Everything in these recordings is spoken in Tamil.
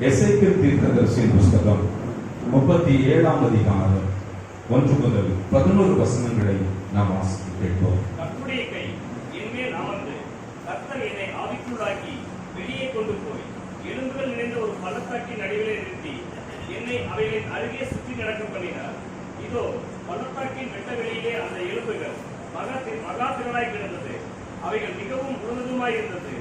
எசேக்கியேல் தீர்க்கதரிசியின் புஸ்தகம் 37ஆம் அதிகாரம் 1 முதல் 11 வசனங்களை நாம் வாசித்து கேட்போம். கர்த்தருடைய கை என்மேல் அமர்ந்து கர்த்தர் என்னை ஆவிக்குள்ளாக்கி வெளியே கொண்டு போய் எலும்புகள் நிறைந்த ஒரு பள்ளத்தாக்கின் நடுவிலே நிறுத்தி என்னை அவைகளின் அருகே சுற்றி நடக்க பண்ணினார். இதோ பள்ளத்தாக்கின் வெட்ட வெளியிலே அந்த எலும்புகள் மகா திரளாய் கிடந்தது. அவைகள் மிகவும் உணர்ந்ததுமாய் இருந்தது.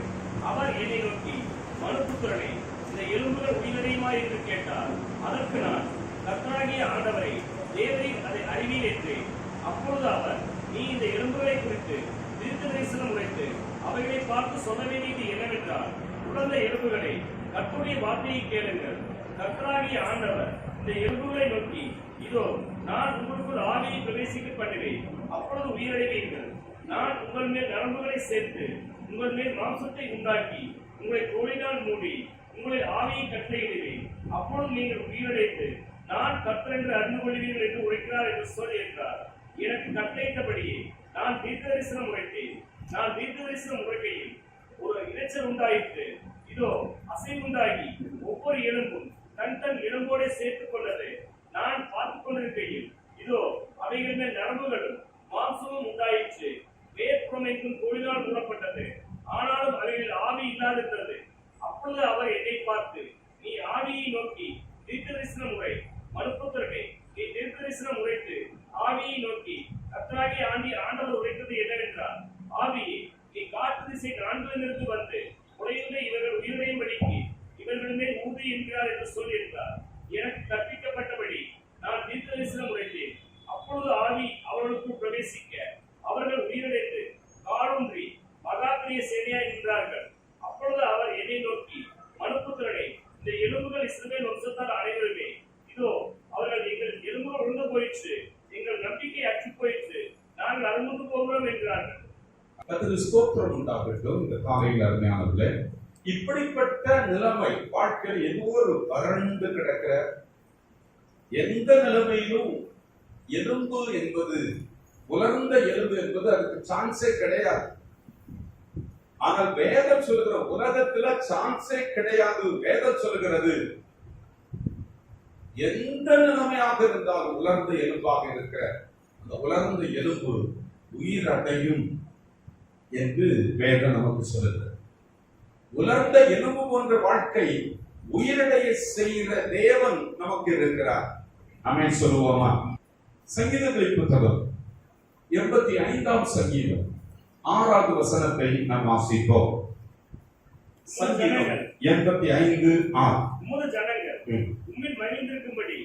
அவர் என்னை நோக்கி, மனுபுத்திரனே, இந்த எலும்புகள் உயிரிழையுமா என்று கேட்டார். அதற்கு நான், கர்த்தராகிய ஆண்டவரை, தேவரீர் அதை அறிவீர் என்றேன். அப்பொழுது அவர், நீ இந்த எலும்புகளை குறித்து தீர்க்க தரிசனம் உரைத்து அவைகளை பார்த்து சொல்ல வேண்டியது என்னவென்றால், உலர்ந்த எலும்புகளை, கர்த்தருடைய வார்த்தையை கேளுங்கள். கர்த்தராகிய ஆண்டவர் இந்த எலும்புகளை நோக்கி, இதோ நான் உங்களுக்குள் ஆவியை பிரவேசிக்க பண்ணுவேன். அப்பொழுது உயிரடைவீர்கள். நான் உங்கள் மேல் நரம்புகளை சேர்த்து உங்கள் மேல் மாம்சத்தை உண்டாக்கி உங்களை தோளினால் மூடி உங்களை ஆவியை கட்டளையிடுவேன். அப்பொழுது நீங்கள் உயிரடைத்து நான் கர்த்தர் என்று அறிந்து கொள்வீர்கள் என்று உரைக்கிறார் என்று சொல் என்றார். எனக்கு கட்டளையிட்டபடியே நான் தீர்க்க தரிசனம் உரைத்தேன். நான் தீர்க்க தரிசனம் உரைக்கையில் ஒரு இரைச்சல் உண்டாயிற்று. இதோ அசைவுண்டாகி ஒவ்வொரு எலும்பும் தன் தன் எலும்போடு சேர்த்துக் கொண்டது. நான் பார்த்துக் கொண்டிருக்கையில் இதோ அவைகள் மேல் நரம்புகளும் மாம்சமும் உண்டாயிற்று. வேர்ப்புறமைக்கும் தோளினால் மூடப்பட்டது. ஆனாலும் அவைகளில் ஆவி இல்லாதிருந்தது. அப்பொழுது அவர் என்னை பார்த்து, நீ ஆவியை நோக்கி தீர்க்க தரிசனம் உரை. மனுபுத்திரனே, நீ தீர்க்க தரிசனம் உரைத்து ஆவியை நோக்கி கர்த்தராகிய ஆண்டவர் உரைத்தது என்னவென்றால், ஆவியே, நீ காற்று திசை நான்கிலிருந்து வந்து உடையுள்ள இவர்கள் உயிரிழையும்படிக்கு இவர்கள் மேல் ஊது என்கிறார் என்று சொல் என்றார். எனக்கு கற்பிக்கப்பட்டபடி நான் தீர்க்க தரிசனம் உரைத்தேன். அப்பொழுது ஆவி அவர்களுக்கு பிரவேசிக்க அவர்கள் உயிரிழந்து காலூன்றி மகா பெரிய சேனையாய் நின்றார்கள். அப்பொழுது அவர் என்னை நோக்கி, மனுபுத்திரனே, இந்த எலும்புகள் இஸ்ரவேல் வம்சத்தால் அனைவருமே. இதோ அவர்கள் எங்கள் எலும்புகள் உழுந்து போயிற்று, எங்கள் நம்பிக்கை அற்று போயிற்று, நாங்கள் அறுமுந்து போகிறோம் என்கிறார்கள். கர்த்தருக்கு ஸ்தோத்திரம் உண்டாகட்டும். இந்த காலையில் அருமையானவர்களே, இப்படிப்பட்ட நிலைமை வாழ்க்கையில் எவ்வொரு வறண்டு கிடக்கிற எந்த நிலைமையிலும் எலும்பு என்பது, உலர்ந்த எலும்பு என்பது அதுக்கு சான்ஸே கிடையாது. ஆனால் வேதம் சொல்லுகிற உலகத்துல சான்ஸே கிடையாது. வேதம் சொல்லுகிறது, எந்த நிலைமையாக இருந்தாலும் உலர்ந்த எலும்பாக இருக்கிற அந்த உலர்ந்த எலும்பு உயிர் அடையும் என்று வேதம் நமக்கு சொல்லுகிறது. உலர்ந்த எலும்பு போன்ற வாழ்க்கை உயிரடைய செய்கிற தேவன் நமக்கு இருக்கிறார். ஆமென் சொல்லுவோமா? சங்கீதங்களின் புத்தகம் 85ஆம் சங்கீதம் 6வது வசனத்தை நாம் வாசிப்போம். சங்கீதம் 85:6. உமது ஜனங்கள் உம்மில் மகிழ்ந்திருக்கும்படி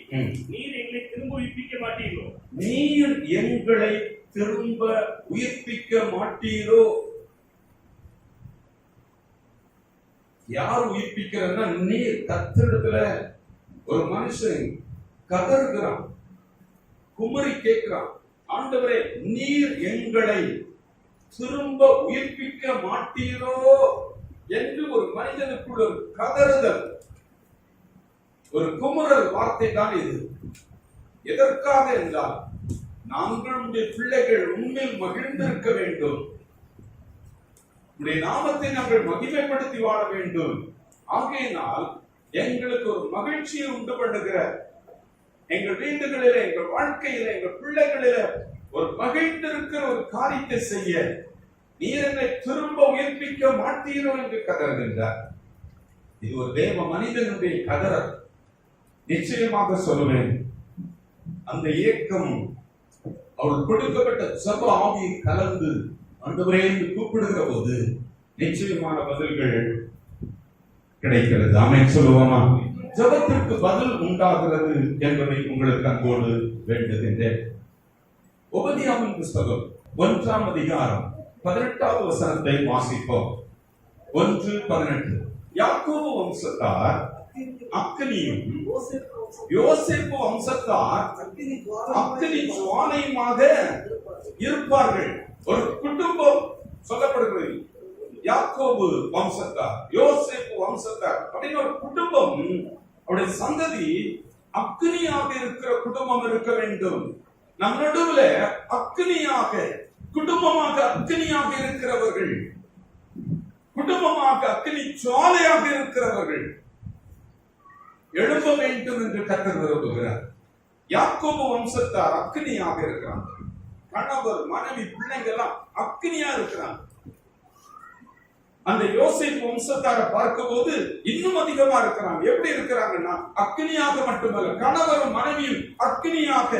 நீர் எங்களை திரும்ப உயிர்ப்பிக்க மாட்டீரோ? நீர் எங்களை திரும்ப உயிர்ப்பிக்க மாட்டீரோ? யார் உயிர்ப்பிக்கிறன்னா, நீர். கர்த்தரிடத்துல ஒரு மனுஷன் கதறுகிறான், குமரி கேட்கிறான், ஆண்டவரே, நீர் எங்களை திரும்ப உயிர்ப்பிக்க மாட்டீரோ என்று ஒரு மனிதனுக்குள்ள ஒரு கதறுதல், ஒரு குமுறல் வார்த்தை தான் இது. எதற்காக என்றால், நாங்களுடைய பிள்ளைகள் உண்மையில் மகிழ்ந்திருக்க வேண்டும், உடைய நாமத்தை நாங்கள் மகிமைப்படுத்தி வாழ வேண்டும். ஆகையினால் எங்களுக்கு ஒரு மகிழ்ச்சியை உண்டு பண்ணுகிற, எங்கள் வீடுகளில, எங்கள் வாழ்க்கையில, எங்கள் பிள்ளைகளில ஒரு மகிழ்ந்திருக்கிற ஒரு காரியத்தை செய்ய நீர் என்னை திரும்ப உயிர்ப்பிக்க மாட்டீரோ என்று கதறுகின்றார். இது ஒரு தேவ மனிதனுடைய கதறல். நிச்சயமாக சொல்லுவேன், அந்த ஏக்கம் அவள் கொடுக்கப்பட்ட ஜப ஆவியை கலந்து ஆண்டவரே என்று கூப்பிடுகிற போது நிச்சயமான பதில்கள் கிடைக்கிறது. ஆமென் சொல்லுவோமா? ஜபத்திற்கு பதில் உண்டாகிறது என்பதை உங்களுக்கு அன்போடு வேண்டுகின்றேன். உபதியாவின் புஸ்தகம் 1ஆம் அதிகாரம் 18வது வசனத்தை வாசிப்போம். 1:18. யாக்கோபு வம்சத்தார் அக்கினியும் யோசேப்பு வம்சத்தார் அக்கினி ஜுவாலையுமாக இருப்பார்கள். ஒரு குடும்பம் சொல்லப்படுகிறது. யாக்கோபு வம்சத்தார், யோசேப்பு வம்சத்தார் அப்படின்னு ஒரு குடும்பம், அவருடைய சந்ததி அக்கினியாக இருக்கிற குடும்பம் இருக்க வேண்டும். நம் நடுவுல அக்கினியாக, குடும்பமாக அக்கினியாக இருக்கிறவர்கள், குடும்பமாக அக்கினி ஜுவாலையாக இருக்கிறவர்கள், எழும்ப வேண்டும் என்று கர்த்தர் விரும்புகிறார். யாக்கோபு வம்சத்தார் அக்கினியாக இருக்கிறாங்க. கணவர், மனைவி, பிள்ளைங்க எல்லாம் அக்கினியா இருக்கிறாங்க. அந்த யோசேப்பு வம்சத்தாரை பார்க்கும்போது இன்னும் அதிகமா இருக்கிறாங்க. எப்படி இருக்கிறாங்கன்னா அக்கினியாக மட்டுமல்ல, கணவரும் மனைவியும் அக்கினியாக,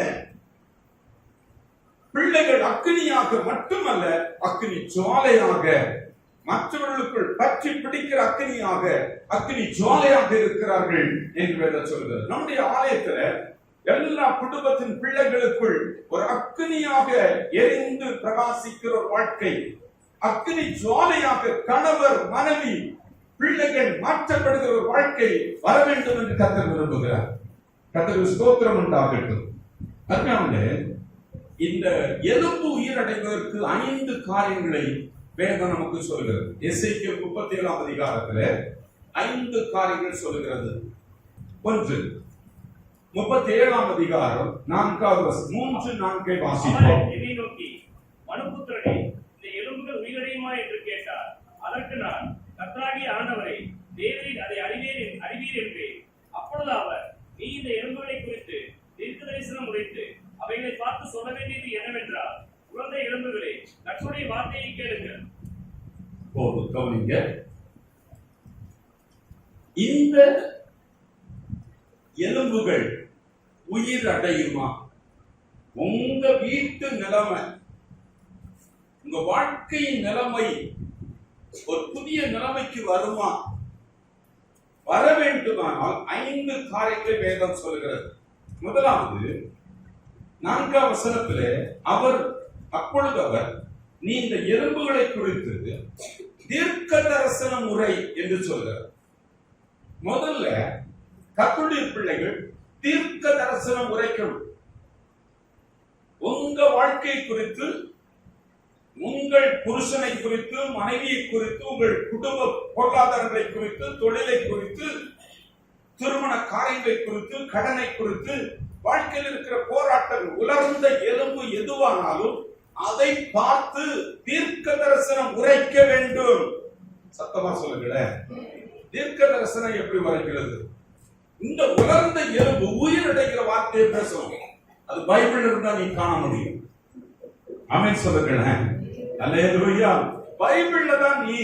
பிள்ளைகள் அக்கினியாக மட்டுமல்ல, அக்கினி ஜுவாலையாக, மற்றவர்களுக்குள் பற்றி பிடிக்கிற அக்கினியாக, அக்கினி ஜுவாலையாக இருக்கிறார்கள் என்று வேதம் சொல்கிறது. நம்முடைய ஆலயத்துல எல்லா குடும்பத்தின் பிள்ளைகளுக்குள் ஒரு அக்கினியாக எரிந்து பிரகாசிக்கிற ஒரு வாழ்க்கை, அக்கினி ஜுவாலையாக கணவர், மனைவி, பிள்ளைகள் மாற்றப்படுகிற ஒரு வாழ்க்கை வர வேண்டும் என்று கர்த்தர் விரும்புகிறார். கர்த்தருக்கு ஸ்தோத்திரம் உண்டாகட்டும். அதனால இந்த எலும்பு உயிரடைவதற்கு 5 காரியங்களை வேதம் நமக்கு சொல்கிறது. எசேக்கியேல் 37ஆம் அதிகாரத்துல 5 காரியங்கள் சொல்கிறது. 1, 37ஆம் அதிகாரம் 4வது வசனம் 3-4 வாசிப்போம். என்னை நோக்கி, மனுபுத்திரனே, இந்த எலும்புகள் உயிரடையுமா என்று கேட்டார். அதற்கு நான், கர்த்தராகிய ஆண்டவரே, தேவரீர் அதை அறிவீர் என்றேன். அப்பொழுது அவர், நீ இந்த எலும்புகளை குறித்து தீர்க்க தரிசனம் உரைத்து அவைகளை பார்த்து சொல்ல வேண்டியது என்னவென்றால், குழந்தை எலும்புகளே, கர்த்தருடைய வார்த்தையை கேளுங்கள். கவனிங்க, இந்த எலும்புகள் உயிர் அடையுமா? உங்க வீட்டு நிலைமை, உங்க வாழ்க்கையின் நிலைமை ஒரு புதிய நிலைமைக்கு வருமா? வர வேண்டுமானால் 5 காரியங்களை வேதம் சொல்கிறது. முதலாவது 4ஆம் வசனத்திலே அப்பொழுது அவர், நீ இந்த எலும்புகளை குறித்து தீர்க்க தரிசனம் உரை என்று சொல்கிறார். முதல்ல கர்த்தருடைய பிள்ளைகள் தீர்க்க தரிசனம் உரைக்கணும். உங்க வாழ்க்கை குறித்து, உங்கள் புருஷனை குறித்து, மனைவியை குறித்து, உங்கள் குடும்ப பொருளாதாரங்களை குறித்து, தொழிலை குறித்து, திருமண காரியங்களை குறித்து, கடனை குறித்து, வாழ்க்கையில் இருக்கிற போராட்டங்கள், உலர்ந்த எலும்பு எதுவானாலும் அதை பார்த்து தீர்க்க தரிசனம் உரைக்க வேண்டும். சத்தமா சொல்லுங்களேன். தீர்க்க தரிசனம் எப்படி உரைக்கிறது? இந்த உலர்ந்த எலும்பு உயிரடைகிற வார்த்தையை பேசணும். அது பைபிள் இருந்தா நீ காண முடியும். ஆமென் சொல்லுங்களேன். அல்லேலூயா. பைபிள்ல தான் நீ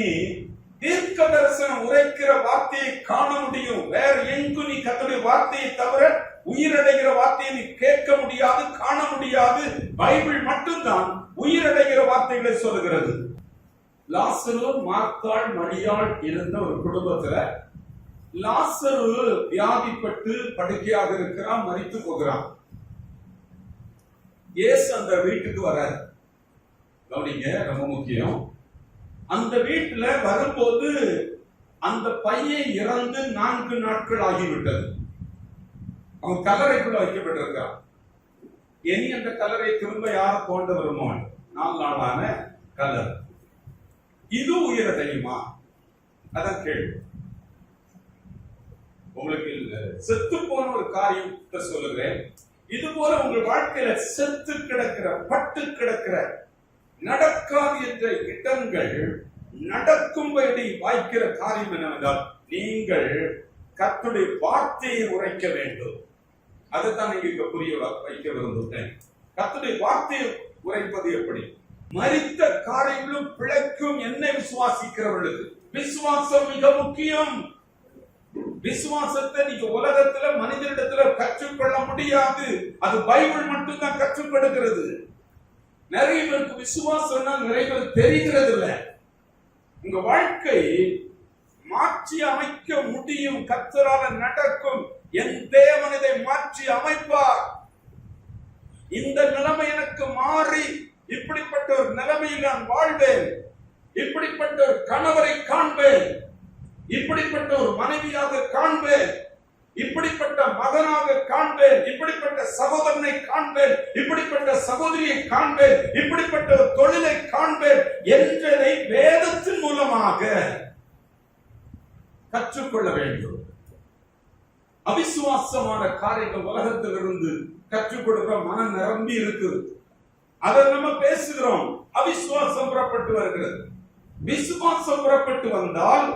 தீர்க்க தரிசனம் உரைக்கிற வார்த்தையை காண முடியும். வேற எங்கும் நீ கர்த்தருடைய வார்த்தையை தவிர உயிரடைகிற வார்த்தையை நீ கேட்க முடியாது, காண முடியாது. பைபிள் மட்டும்தான் உயிரடைகிற வார்த்தைகளை சொல்லுகிறது. லாசரு, மார்த்தாள், மரியாள் இருந்த ஒரு குடும்பத்துல லாசரு வியாதிப்பட்டு படுக்கையாக இருக்கிறான், மரித்து போகிறான். இயேசு அந்த வீட்டுக்கு வரார். கவனிங்க, ரொம்ப முக்கியம். அந்த வீட்டுல வரும்போது அந்த பையன் இறந்து 4 நாட்கள் ஆகிவிட்டது. அவன் கல்லறைக்குள்ள வைக்கப்பட்டிருக்கான். இனி அந்த கல்லறை திரும்ப யார தோண்ட வருமோ? 4 நாளான கல்லறை. இது உயிரடையுமா? அதான் கேள்வி. உங்களுக்கு செத்து போன ஒரு காரியத்தை சொல்லுகிறேன். இது போல உங்கள் வாழ்க்கையில செத்து கிடக்கிற, பட்டு கிடக்கிற, நடக்காது என்ற இடங்கள் நடக்கும்படி வாய்க்கிற காரியம் என்னவென்றால், நீங்கள் கர்த்தருடைய வார்த்தையை உரைக்க வேண்டும். அதைத்தான் நீங்க இங்க புரிய வைக்க விரும்புகிறேன். கர்த்தருடைய வார்த்தையை உரைப்பது எப்படி? மரித்த காரியங்களும் பிழைக்கும் என்னை விசுவாசிக்கிறவர்களுக்கு. விசுவாசம் மிக முக்கியம். விசுவாசத்தை நீங்க உலகத்துல மனிதனிடத்துல கற்றுக்கொள்ள முடியாது. அது பைபிள் மட்டும்தான் கற்றுக் கொடுக்கிறது. நிறைய பேருக்கு விசுவாசம்னா நிறைய பேருக்கு தெரிகிறது இல்ல. உங்க வாழ்க்கை மாற்றி அமைக்க முடியும். கர்த்தரால நடக்கும். என் தேவன் இதை மாற்றி அமைப்பார். இந்த நிலைமை எனக்கு மாறி இப்படிப்பட்ட ஒரு நிலைமையில் நான் வாழ்வேன். இப்படிப்பட்ட ஒரு கணவரை காண்பேன். இப்படிப்பட்ட ஒரு மனைவியாக காண்பேன். இப்படிப்பட்ட மகனாக காண்பேன். இப்படிப்பட்ட சகோதரனை காண்பேன். இப்படிப்பட்ட சகோதரியை காண்பேன். இப்படிப்பட்ட ஒரு தொழிலை காண்பேன் என்றதை வேதத்தின் மூலமாக கற்றுக்கொள்ள வேண்டும். அவிசுவாசமான காரியங்கள் உலகத்திலிருந்து கற்றுக் கொடுக்கிற மனம் நிரம்பி இருக்குது. அதை நம்ம பேசுகிறோம். அவிசுவாசம் புறப்பட்டு வருகிறது. விசுவாசம் புறப்பட்டு வந்தால்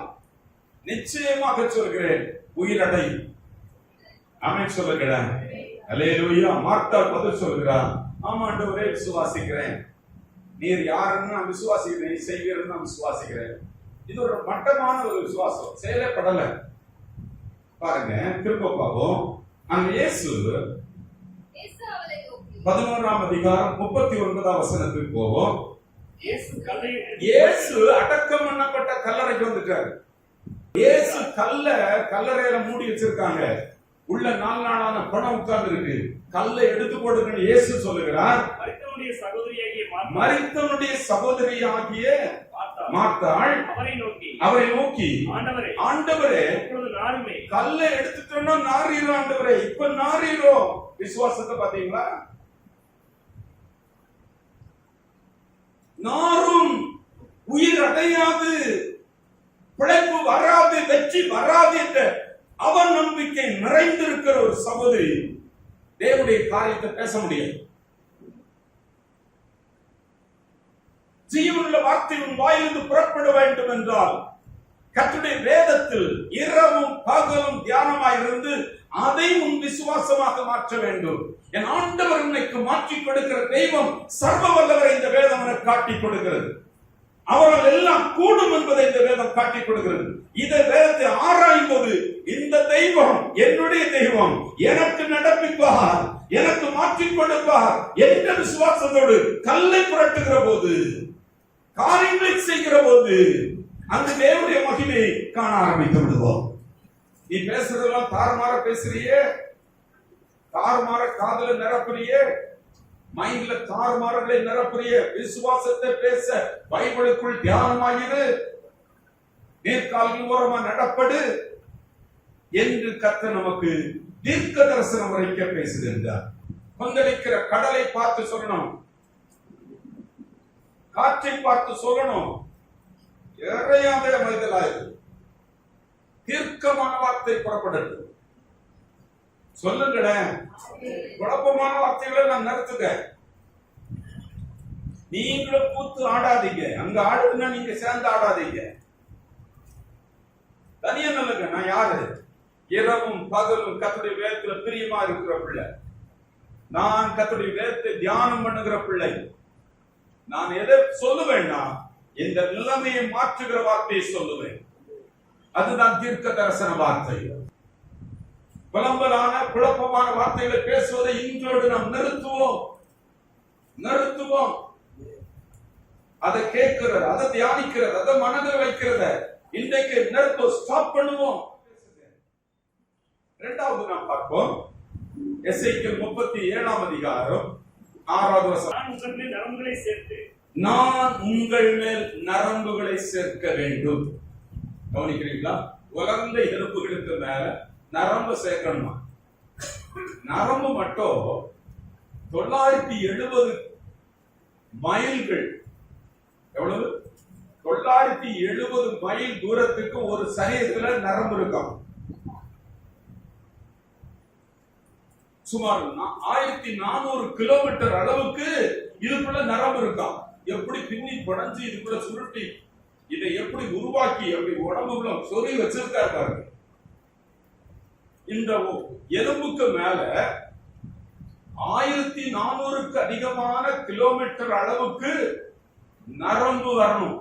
நிச்சயமாக சொல்கிறேன், உயிரடையும். ஆமென் சொல்லுகிறேன். அல்லேலூயா. மார்த்தாள் பதில் சொல்கிறார், ஆமா ஆண்டவரே விசுவாசிக்கிறேன். நீர் யாருன்னு நான் விசுவாசிக்கிறேன், நீ செய்வீர்னு நான் விசுவாசிக்கிறேன். இது ஒரு மட்டமான ஒரு விசுவாசம், செயலப்படல. பாருங்க, திரும்ப பார்ப்போம். அங்க இயேசு 11ஆம் அதிகாரம் 39ஆம் வசனத்துக்கு போவோம். இயேசு அடக்கம் பண்ணப்பட்ட கல்லறைக்கு வந்துட்டார். இயேசு கல்லறையில மூடி வச்சிருக்காங்க. உள்ள 4 நாளான பணம் உட்கார்ந்து இருக்கு. கல்லை எடுத்து போடுங்கன்னு இயேசு சொல்லுகிறார். மரித்தவனுடைய சகோதரியாகிய மார்த்தாள் அவரை நோக்கி ஆண்டவரே கல்லை எடுத்துட்டோம்னா நாரீரோ ஆண்டவரே, இப்ப நாரீரோ. விசுவாசத்தை பாத்தீங்களா? நாரும் உயிர் அடையாது, பிழைப்பு வராது, வெற்றி வராது என்ற அவன் நம்பிக்கை நிறைந்திருக்கிற ஒரு சகோதரி தேவனுடைய காரியத்தை பேச முடியாது. ஜீவனுள்ள வார்த்தை உன் வாயிலிருந்து புறப்பட வேண்டும் என்றால் கர்த்தருடைய வேதத்தில் இரவும் பகலும் தியானமாயிருந்து அதை உன் விசுவாசமாக மாற்ற வேண்டும். என் ஆண்டவர் உன்னைக்கு மாற்றிக் கொடுக்கிற தெய்வம் சர்வ வல்லவர் இந்த வேதம் எனக்கு காட்டிக் கொடுக்கிறது. அவர்கள் எல்லாம் கூடும் என்பதை இந்த வேதம் காட்டிக் கொடுக்கிறது. இந்த வேதத்தை ஆராயும் போது இந்த தெய்வம் என்னுடைய தெய்வம், எனக்கு நடப்பிப்பார், எனக்கு மாற்றிக் கொடுப்பார் என்ற விசுவாசத்தோடு கல்லை புரட்டுகிற போது, காரியங்களை செய்கிற போது அந்த தேவனுடைய மகிமையை காண ஆரம்பித்து விடுவோம். நீ பேசுறதெல்லாம் தாறுமாற பேசுறியே, தாறுமாற காதல நிரப்புறியே, மைண்ட்ல தாறுமாறங்களை நிரப்புறிய. விசுவாசத்தை பேச பைபிளுக்குள் தியானமாயிரு, நேர்காலில் ஓரமா நடப்படு என்று கர்த்தர் நமக்கு தீர்க்க தரிசனம் உரைக்க பேசுகின்றார். கொந்தளிக்கிற கடலை பார்த்து சொல்லணும், காற்றை பார்த்து சொல்லணும், இறையாத அமைதலாயிரு. தீர்க்கமான வார்த்தை புறப்படட்டும். சொல்லுங்களேன். குழப்பமான வார்த்தைகளை நான் நிறுத்துங்க. நீங்களும் கூத்து ஆடாதீங்க. அங்க ஆடுனா நீங்க சேர்ந்து ஆடாதீங்க. தனியா நல்லங்க. நான் யாரு? இரவும் பகலும் கர்த்தருடைய வேதத்துல பிரியமா இருக்கிற பிள்ளை. நான் கர்த்தருடைய வேதத்தை தியானம் பண்ணுகிற பிள்ளை. நான் எதை சொல்லுவேன்னா இந்த நிலைமையை மாற்றுகிற வார்த்தையை சொல்லுவேன். அதுதான் தீர்க்க தரிசன வார்த்தை. புலம்பலான குழப்பமான வார்த்தைகளை பேசுவதை இன்றோடு நாம் நிறுத்துவோம். அதை கேட்கிறது, அதை தியானிக்கிறது, அதை மனதில் வைக்கிறத இன்றைக்கு நிறுத்துவோம், ஸ்டாப் பண்ணுவோம். இரண்டாவது நாம் பார்ப்போம். எசேக்கியேல் 37ஆம் அதிகாரம் 6வது வசனம். நான் உங்கள் மேல் நரம்புகளை சேர்க்க வேண்டும். கவனிக்கிறீங்களா? உலர்ந்த எலும்புகளுக்கு மேல நரம்பு சேர்க்கணுமா? நரம்பு மட்டும் 970 மைல்கள். எவ்வளவு? 970 மைல் தூரத்துக்கு ஒரு சரீரத்துல நரம்பு இருக்கும். சுமார் 1400 கிலோமீட்டர் அளவுக்கு இதுக்குள்ள நரம்பு இருக்கும். எப்படி பின்னி படைஞ்சு இதுக்குள்ள சுருட்டி இதை எப்படி உருவாக்கி அப்படி உடம்புக்குள்ள சொறி வச்சிருக்காரு பாருங்க. இந்த எலும்புக்கு மேல 1400க்கு அதிகமான கிலோமீட்டர் அளவுக்கு நரம்பு வரணும்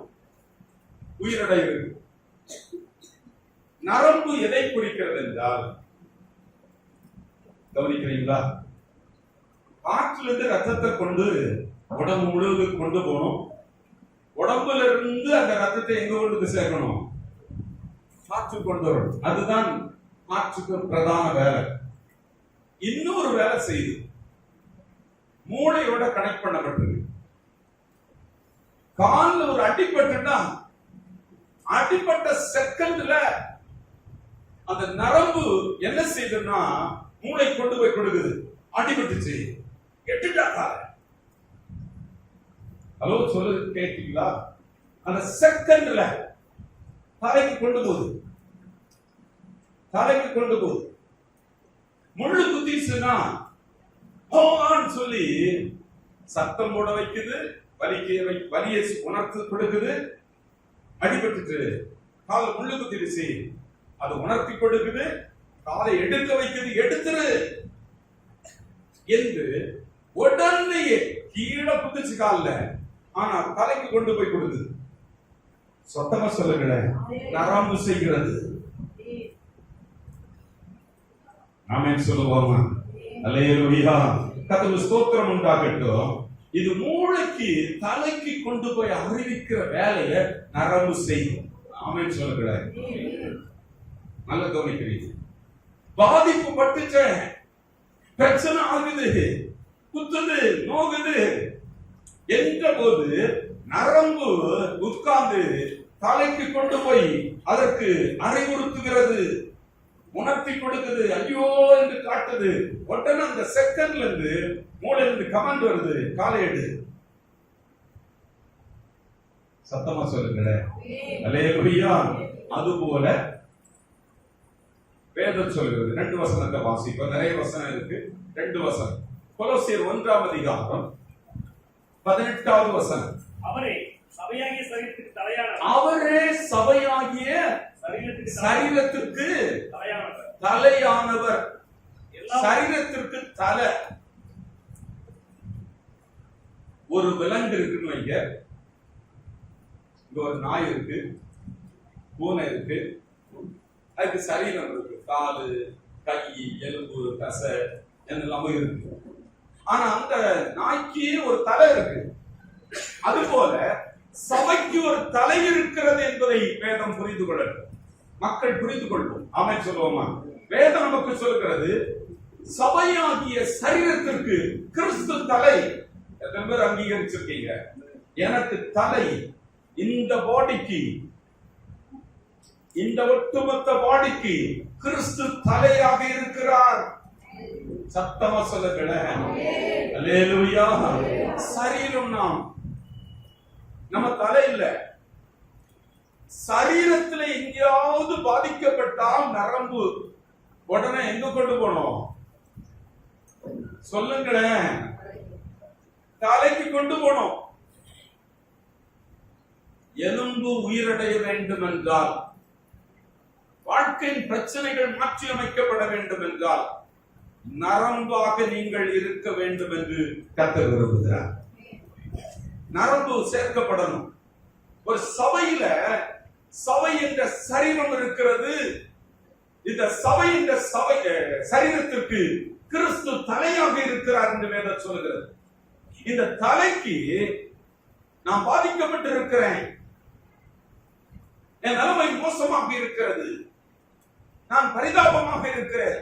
உயிரடைகிறது. நரம்பு எதை குறிக்கிறது என்றால், கவனிக்கிறீங்களா? காற்றுல இருந்து ரத்தத்தை கொண்டு உடம்பு முழுவதும் கொண்டு போகணும். உடம்புல இருந்து அந்த ரத்தத்தை எங்க கொண்டு சேர்க்கணும்? காற்று கொண்டு வரணும். அதுதான் காற்றுக்கு பிரதான வேலை. இன்னொரு வேலை செய்யுது, மூளையோட கனெக்ட் பண்ணப்பட்டது. காலில் ஒரு அடிபட்டுன்னா அடிப்பட்ட செகண்ட்ல அந்த நரம்பு என்ன செய்யுதுன்னா மூளை கொண்டு போய் கொடுக்குது. அடிபட்டுச்சு, எட்டுட்டாக்கா. ஹலோ, சொல்லு, கேட்டீங்களா? அந்த செகண்ட்ல தலைக்கு கொண்டு போகுது. முள்ளு குத்திச்சுன்னா சொல்லி சத்தம் போட வைக்குது, வலியை உணர்த்து கொடுக்குது. அடிபட்டுட்டு கால முள்ளு குத்திடுச்சு, அது உணர்த்தி கொடுக்குது. காலை எடுக்க வைக்கிறது, எடுத்துரு என்று உடனேயே கீழே புத்துச்சு கால்ல, ஆனா தலைக்கு கொண்டு போய் கொடுக்குது. சொத்தமா சொல்லுங்களேன், நரம்பு செய்கிறது. ஆமென் சொல்லுவோமா? அல்லேலூயா. கர்த்தருக்கு ஸ்தோத்திரம் உண்டாகட்டும். இது மூளைக்கு தலைக்கு கொண்டு போய் அறிவிக்கிற வேலையை நரம்பு செய்யும். ஆமென் சொல்லுங்களேன். நல்ல கவனிக்கிறீங்க. பாதிப்பு பட்டுச்ச, பிரச்சனை ஆகுது, குத்துது, நோகுது என்ற போது நரம்பு உட்கார்ந்து தலைக்கு கொண்டு போய் அதற்கு அறிவுறுத்துகிறது, உணர்த்தி கொடுக்குது, ஐயோ என்று காட்டுது. உடனே அந்த செகண்ட்ல இருந்து மூளையில இருந்து கமெண்ட் வருது, காலை எடு. சத்தமா சொல்லுங்களேன். அல்லேலூயா. அதுபோல வேதம் சொல்கிறது. 2 வசனத்தை வாசிப்போம். நிறைய வசனம் இருக்கு. 2 வசனம். கொலோசியர் 1ஆம் அதிகாரம் 18வது வசனம். அவரே சபையாகிய சரீரத்துக்கு தலையானவர். அவரே சபையாகிய சரீரத்திற்கு தலையானவர். சரீரத்திற்கு தலை. ஒரு விலங்கு இருக்குன்னு வைங்க. இங்க ஒரு நாய் இருக்கு, பூனை இருக்கு, அதுக்கு சரீரம் இருக்கு, காலு, கை, எலும்பு, தசை எல்லாமே இருக்கு. ஆனா அந்த நாய்க்கு ஒரு தலை இருக்கு. அதுபோல சபைக்கு ஒரு தலை இருக்கிறது என்பதை வேதம் புரிந்து கொள்ளட்டும், மக்கள் புரிந்து கொள்ளும். ஆமென் சொல்லுவோமா? வேதம் நமக்கு சொல்கிறது, சபையாகிய சரீரத்திற்கு கிறிஸ்து தலை. எத்தனை பேர் அங்கீகரிச்சிருக்கீங்க? எனக்கு தலை. இந்த பாடிக்கு, இந்த ஒட்டுமொத்த பாடிக்கு கிறிஸ்து தலையாக இருக்கிறார். சத்தமா சொல்லுங்களேன். அல்லேலூயா. சரீரம் நாம், நம்ம தலை இல்ல. சரீரத்துல எங்கேயாவது பாதிக்கப்பட்டால் நரம்பு உடனே எங்க கொண்டு போனோம்? சொல்லுங்களேன். தலைக்கு கொண்டு போனோம். எலும்பு உயிரடைய வேண்டும் என்றால், வாழ்க்கையின் பிரச்சனைகள் மாற்றி அமைக்கப்பட வேண்டும் என்றால், நரம்பாக நீங்கள் இருக்க வேண்டும் என்று கர்த்தர் விரும்புகிறார். நரம்பு சேர்க்கப்படணும். ஒரு சபையில சபை என்ற சரீரம் இருக்கிறது. இந்த சபை என்ற சரீரத்திற்கு கிறிஸ்து தலையாக இருக்கிறார் என்று வேதம் சொல்கிறது. இந்த தலைக்கு நான் பாதிக்கப்பட்டு இருக்கிறேன், என் நிலைமை மோசமாக இருக்கிறது, நான் பரிதாபமாக இருக்கிறேன்,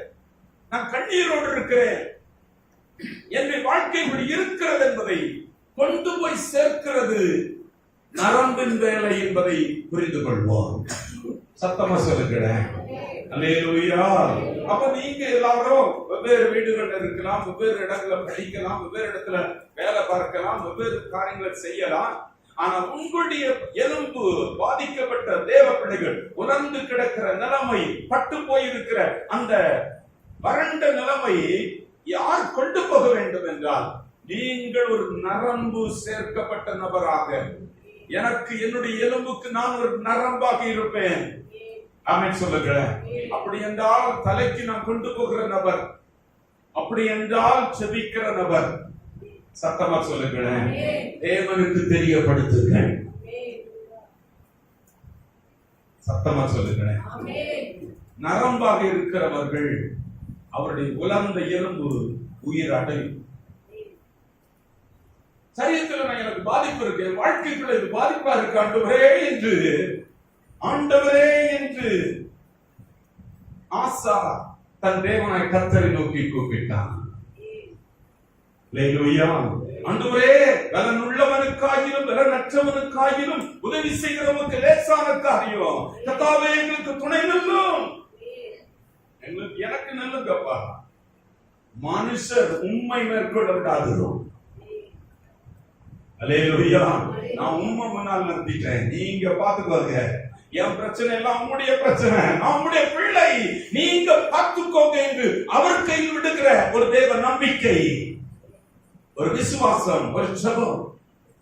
நான் கண்ணீரோடு இருக்கிறேன், என் வாழ்க்கை இப்படி இருக்கிறது என்பதை கொண்டு போய் சேர்க்கிறது நரம்பின் வேலை என்பதை புரிந்து கொள்வோம். சத்தமா சொல்லுகிறேன். அல்லேலூயா. அப்ப நீங்க எல்லாரும் வெவ்வேறு வீடுகள்ல இருக்கலாம், வெவ்வேறு இடத்துல படிக்கலாம், வெவ்வேறு இடத்துல வேலை பார்க்கலாம், வெவ்வேறு காரியங்களை செய்யலாம். ஆனா உங்களுடைய எலும்பு பாதிக்கப்பட்ட தேவ பிள்ளைகள் உலர்ந்து கிடக்கிற நிலைமை, பட்டு போயிருக்கிற அந்த வறண்ட நிலைமையை யார் கொண்டு போக வேண்டும் என்றால், நீங்கள் ஒரு நரம்பு சேர்க்கப்பட்ட நபராக, எனக்கு என்னுடைய எலும்புக்கு நான் ஒரு நரம்பாக இருப்பேன். ஆமென் சொல்லுங்க. அப்படி என்றால் தலைக்கு நான் கொண்டு போகிற நபர், அப்படி என்றால் செபிக்கிற நபர். சத்தமா சொல்லுங்களேன். தேவனுக்கு தெரியப்படுத்துங்கள். சத்தமா சொல்லுங்களேன். நரம்பாக இருக்கிறவர்கள் அவருடைய உலர்ந்த எலும்பு உயிர் அடையும். சரீரத்தில் எனக்கு பாதிப்பு இருக்கு, வாழ்க்கைக்குள்ள இது பாதிப்பா இருக்கு, ஆண்டவரே என்று ஆசா தன் தேவனாய் கர்த்தரை நோக்கி கூப்பிட்டான். அல்லேலூயா. ஆண்டவரே, பலன் உள்ளவனுக்காகிலும் பலனற்றவனுக்காகிலும் உதவி செய்கிறவனுக்கு லேசான காரியம். கர்த்தாவே, எங்களுக்கு துணை நில்லும். எனக்கு நல்லுங்கப்பா. மனுஷர் உண்மை மேற்கொள்ள விடாதோம். அல்லேலூயா. நான் உண்மை முன்னால் நிறுத்திட்டேன், நீங்க பாத்துக்கோங்க. என் பிரச்சனை எல்லாம் உங்களுடைய பிரச்சனை, நான் உங்களுடைய பிள்ளை, நீங்க பார்த்துக்கோங்க என்று அவர் கையில் விடுகிற ஒரு தேவ நம்பிக்கை, ஒரு விசுவாசம், ஒரு ஜெபம்.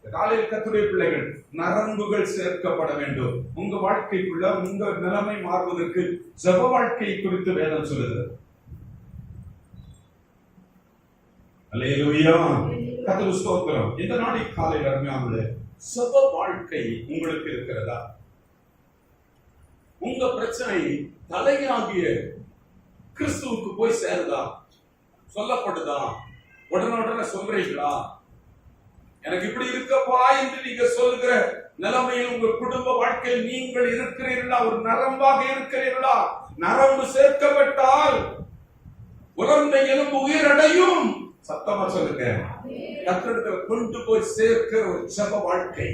காலையில் கர்த்தருடைய பிள்ளைகள், நரம்புகள் சேர்க்கப்பட வேண்டும். உங்க வாழ்க்கைக்குள்ள உங்க நிலைமை மாறுவதற்கு ஜெப வாழ்க்கை குறித்து வேதம் சொல்லுகிறது. அல்லேலூயா, கர்த்தருக்கு ஸ்தோத்திரம். இந்த நாளில் காலையில் அருமையானவர்களே, ஜெப வாழ்க்கை உங்களுக்கு இருக்கிறதா? உங்க பிரச்சனை தலையாகிய கிறிஸ்துவுக்கு போய் சேருதா? சொல்லப்படுதா? உடனே சொல்றீங்களா? எனக்கு இப்படி இருக்கப்பா என்று நீங்க சொல்லுகிற நிலைமையில் உங்க குடும்ப வாழ்க்கையில் நீங்கள் இருக்கிறீர்களா? ஒரு நரம்பாக இருக்கிறீர்களா? நரம்பு சேர்க்கப்பட்டால் உலர்ந்த எலும்பு உயிரடையும். சத்தமா சொல்லுங்க. கர்த்தரிடத்துல கொண்டு போய் சேர்க்கிற ஒரு ஜெப வாழ்க்கை.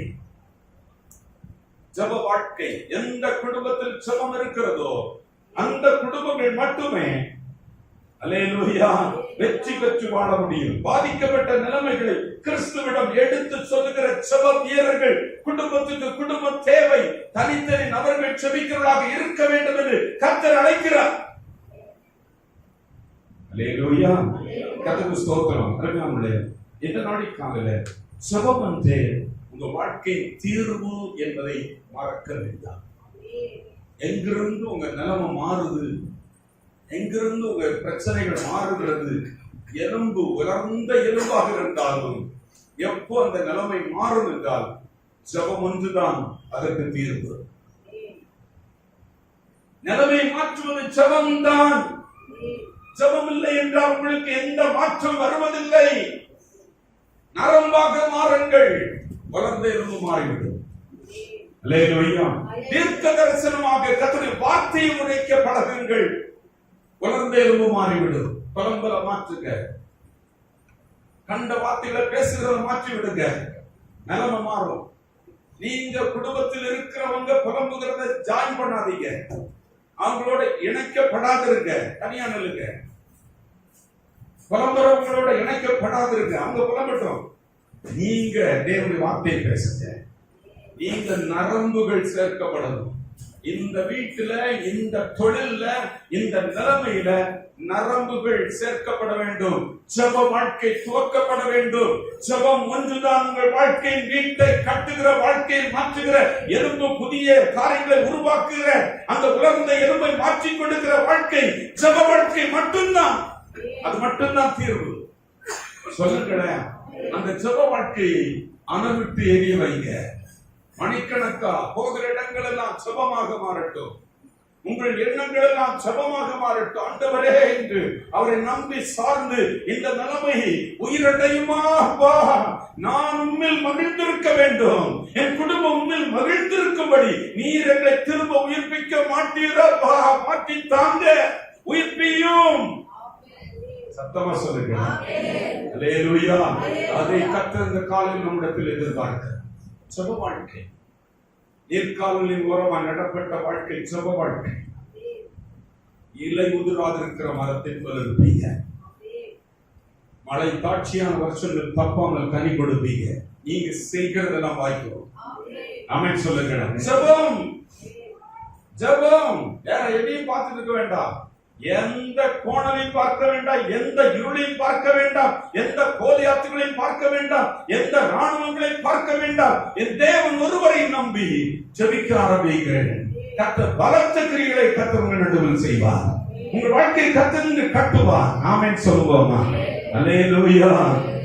ஜெப வாழ்க்கை எந்த குடும்பத்தில் ஜெபம் இருக்கிறதோ அந்த குடும்பங்கள் மட்டுமே அல்லேலூயா வெற்றி பெற்று வாழ முடியும். பாதிக்கப்பட்ட நிலைமைகளை கிறிஸ்துவிடம் எடுத்து சொல்லுகிற ஜெப வீரர்கள் குடும்பத்துக்கு குடும்பம் தேவை. தனித்தனி நபர்கள் ஜெபிக்கிறவர்களாக இருக்க வேண்டும் என்று கர்த்தர் அழைக்கிறார். அல்லேலூயா, கர்த்தருக்கு ஸ்தோத்திரம். அருமையானவர்களே, இந்த நாளில் காலையில ஜெபம் என்றே உங்க வாழ்க்கையின் தீர்வு என்பதை மறக்க வேண்டாம். எங்கிருந்து உங்க நிலைமை மாறுது, எங்கிருந்து உங்க பிரச்சனைகள் மாறுகிறது, எலும்பு உலர்ந்த எலும்பாக இருந்தாலும் எப்போ அந்த நிலைமை மாறும் என்றால் ஜெபம் ஒன்றுதான் அதற்கு தீர்வு. நிலைமை மாற்றுவது ஜெபம்தான். ஜெபம் இல்லை என்றால் உங்களுக்கு எந்த மாற்றம் வருவதில்லை. நரம்பாக மாறுங்கள், வளர்ந்த எலும்பு மாறிவிடும். அல்லேலூயா, தீர்க்க தரிசனமாக கர்த்தருடைய வார்த்தையை உரைக்க பழகுங்கள், வளர்ந்த எலும்பு மாறிவிடும். பலம்பல மாற்றுங்க, கண்ட வார்த்தைகளை பேசுகிறத மாற்றி விடுங்க, நிலைமை மாறும். நீங்க குடும்பத்தில் இருக்கிறவங்க புலம்புகிறத ஜாயின் பண்ணாதீங்க, அவங்களோட இணைக்கப்படாதிருங்க, தனியா நில்லுங்க. புலம்புறவங்களோட இணைக்கப்படாதிருங்க, அவங்க புலம்பட்டும். நீங்க தேவனுடைய வார்த்தையை பேசுங்க. நீங்க நரம்புகள் சேர்க்கப்படணும். இந்த வீட்டுல, இந்த தொழில்ல, இந்த நிலைமையில நரம்புகள் சேர்க்கப்பட வேண்டும். ஜெப வாழ்க்கை துவக்கப்பட வேண்டும். ஜெபம் ஒன்றுதான் உங்கள் வாழ்க்கையின் வீட்டை கட்டுகிற, வாழ்க்கையை மாற்றுகிற, எலும்பு புதிய காரியங்களை உருவாக்குகிற, அந்த உலர்ந்த எலும்பை மாற்றிக் கொடுக்கிற வாழ்க்கை ஜெப வாழ்க்கை மட்டும்தான். அது மட்டும்தான் தீர்வு. சொல்லுங்களேன், அந்த ஜெப வாழ்க்கையை அனவிட்டு எரிய வைங்க. மணிக்கணக்கா போகிற இடங்கள் எல்லாம் ஜெபமாக மாறட்டும். உங்கள் எண்ணங்கள் எல்லாம் ஜெபமாக மாறட்டும். ஆண்டவரே என்று அவரை நம்பி சார்ந்து இந்த நிலைமை உயிரடையுமா? அப்பா, நான் உம்மில் மகிழ்ந்திருக்க வேண்டும், என் குடும்பம் உம்மில் மகிழ்ந்திருக்கும்படி நீர் என்னை திரும்ப உயிர்ப்பிக்க மாட்டீரப்பா, மாற்றி தாங்க, உயிர்ப்பியும். சத்தமா சொல்லுங்க. அல்லேலூயா. அதை கர்த்தர் இந்த காலையில் நம்மிடத்தில் எதிர்பார்க்கிறார். ஜெப வாழ்க்கை, நீர்க்கால்களின் ஓரமாக நடப்பட்ட வாழ்க்கை ஜெப வாழ்க்கை. இலை உதிராதிருக்கிற மரத்தின் போல இருப்பீங்க. மழை தாட்சியான வருஷங்கள் தப்பாமல் கனி கொடுப்பீங்க. நீங்க செய்கிறதெல்லாம் வாய்க்கும். ஆமென் சொல்லுங்க. ஜெபம், ஜெபம். வேற எதையும் பார்த்துட்டு இருக்க வேண்டாம். எந்த கோணலையும் பார்க்க வேண்டாம், எந்த இருளையும் பார்க்க வேண்டாம், எந்த கோலியாத்துகளையும் பார்க்க வேண்டாம், எந்த ராணுவங்களையும் பார்க்க வேண்டாம். என் தேவன் ஒருவரை நம்பி ஜெபிக்க ஆரம்பிங்கள். கர்த்தர் பலத்த கிரியைகளை கர்த்தர் உங்கள் நடுவில் செய்வார். உங்கள் வாழ்க்கையை கர்த்தர் கட்டுவார். ஆமென் சொல்லுவோமா? அல்லேலூயா.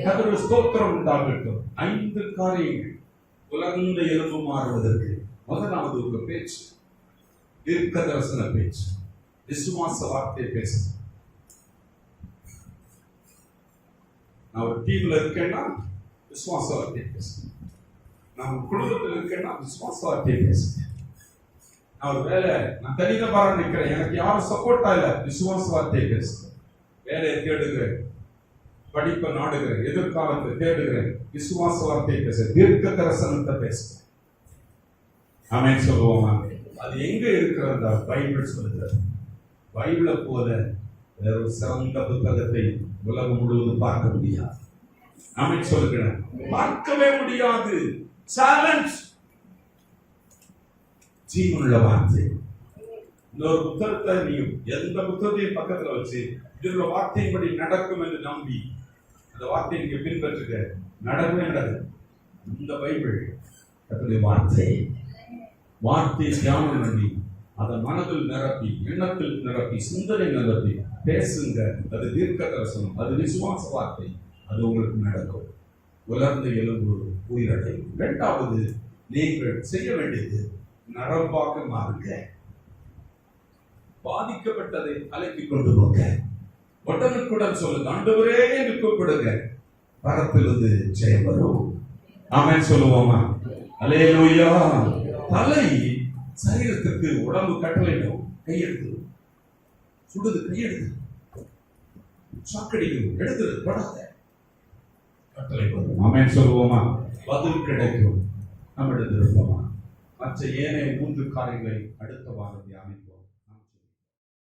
கர்த்தருக்கு ஸ்தோத்திரம் உண்டாகட்டும். 5 காரியங்கள் உலர்ந்த எலும்பு மாறுவதற்கு. முதலாவது உங்க பேச்சு, தீர்க்க தரிசன பேச்சு, விசுவாச வார்த்தை பேசுது. நான் ஒரு டீம்ல இருக்கேன்னா விசுவாச வார்த்தை பேசுறேன். நான் குடும்பத்தில் இருக்கேன்னா விசுவாச வார்த்தை பேசுறேன். நான் ஒரு வேலை, நான் தனிநபரா நிற்கிறேன், எனக்கு யாரும் சப்போர்ட்டா இல்ல, விசுவாச வார்த்தை பேசுறேன். வேலையை தேடுகிறேன், படிப்பை நாடுகிறேன், எதிர்காலத்தை தேடுகிறேன், விசுவாச வார்த்தை பேசுறேன், தீர்க்க தரிசனத்தை பேசுறேன். ஆமென் சொல்லுவோமா? அது எங்க இருக்கிறதா? பைபிள் சொல்லுகிறது. பைபிளை போல வேற ஒரு சிறந்த புத்தகத்தை உலகம் முழுவதும் பார்க்க முடியாது. ஆமென் சொல்லுகிறேன். பார்க்கவே முடியாது. சேலஞ்ச். ஜீவனுள்ள வார்த்தை. இன்னொரு புத்தகத்தை நீ எந்த புத்தகத்தையும் பக்கத்துல வச்சு இதுல வார்த்தையின்படி நடக்கும் என்று நம்பி அந்த வார்த்தையை நீங்க பின்பற்றுக, நடக்கவே நடக்கும். இந்த பைபிள் கர்த்தருடைய வார்த்தை தியானம் பண்ணி அதை மனதில் நிரப்பி, எண்ணத்தில் நிரப்பி, சிந்தனை நிரப்பி பேசுங்க. அது தீர்க்க தரிசனம், அது விசுவாச வார்த்தை, அது உங்களுக்கு நடக்கும். உலர்ந்த எலும்பு உயிரடையும். இரண்டாவது, நீங்கள் செய்ய வேண்டியது நரம்பாக மாறுங்க. பாதிக்கப்பட்டதை அழைத்து கொண்டு போங்க. உடனுக்குடன் சொல்லுங்க, ஆண்டவரே என்று கூப்பிடுங்க. பரத்திலிருந்து ஜெயம் வரும். ஆமென் சொல்லுவோமா? அல்லேலூயா. தலை சரீரத்துக்கு உடம்பு கட்டளையிடும். கையெடுத்து சுடுது, கையெடுத்து சாக்கடிக்கும், எடுத்து தொடாத. கட்டளை வரும். ஆமென் சொல்லுவோமா? பதில் கிடைக்கும். நம்ம எடுத்து இருப்போமா? மற்ற ஏனைய 3 காரியங்களை அடுத்த வாரம் தியானிப்போம்.